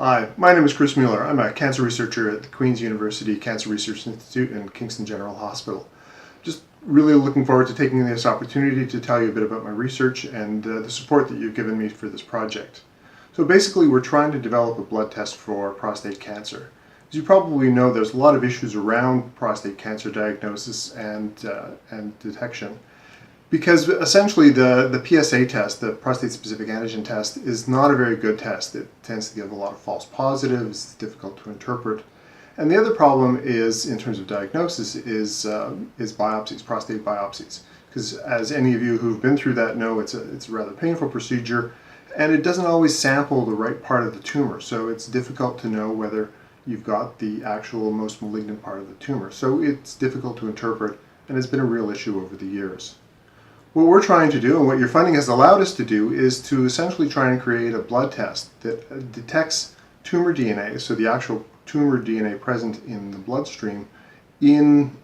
Hi, my name is Chris Mueller. I'm a cancer researcher at the Queen's University Cancer Research Institute and Kingston General Hospital. Just really looking forward to taking this opportunity to tell you a bit about my research and the support that you've given me for this project. So basically we're trying to develop a blood test for prostate cancer. As you probably know, there's a lot of issues around prostate cancer diagnosis and detection. Because essentially the PSA test, the prostate-specific antigen test, is not a very good test. It tends to give a lot of false positives, it's difficult to interpret. And the other problem is, in terms of diagnosis, is biopsies, prostate biopsies. Because as any of you who've been through that know, it's a rather painful procedure, and it doesn't always sample the right part of the tumor. So it's difficult to know whether you've got the actual most malignant part of the tumor. So it's difficult to interpret, and it's been a real issue over the years. What we're trying to do, and what your funding has allowed us to do, is to essentially try and create a blood test that detects tumor DNA, so the actual tumor DNA present in the bloodstream in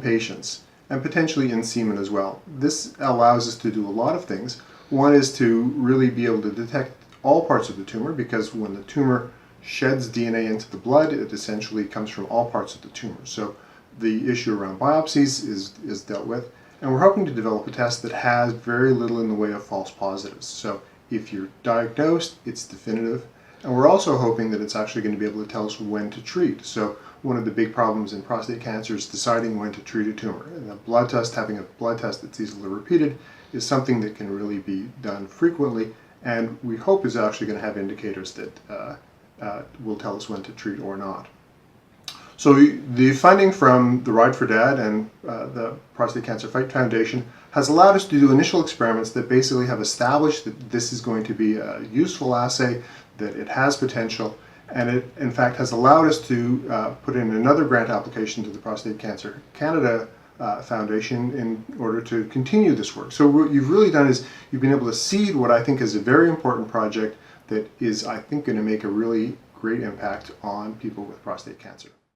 patients, and potentially in semen as well. This allows us to do a lot of things. One is to really be able to detect all parts of the tumor, because when the tumor sheds DNA into the blood, it essentially comes from all parts of the tumor. So the issue around biopsies is dealt with. And we're hoping to develop a test that has very little in the way of false positives. So if you're diagnosed, it's definitive. And we're also hoping that it's actually going to be able to tell us when to treat. So one of the big problems in prostate cancer is deciding when to treat a tumor. And a blood test, having a blood test that's easily repeated, is something that can really be done frequently. And we hope is actually going to have indicators that will tell us when to treat or not. So the funding from the Ride for Dad and the Prostate Cancer Fight Foundation has allowed us to do initial experiments that basically have established that this is going to be a useful assay, that it has potential, and it in fact has allowed us to put in another grant application to the Prostate Cancer Canada Foundation in order to continue this work. So what you've really done is you've been able to seed what I think is a very important project that is, I think, going to make a really great impact on people with prostate cancer.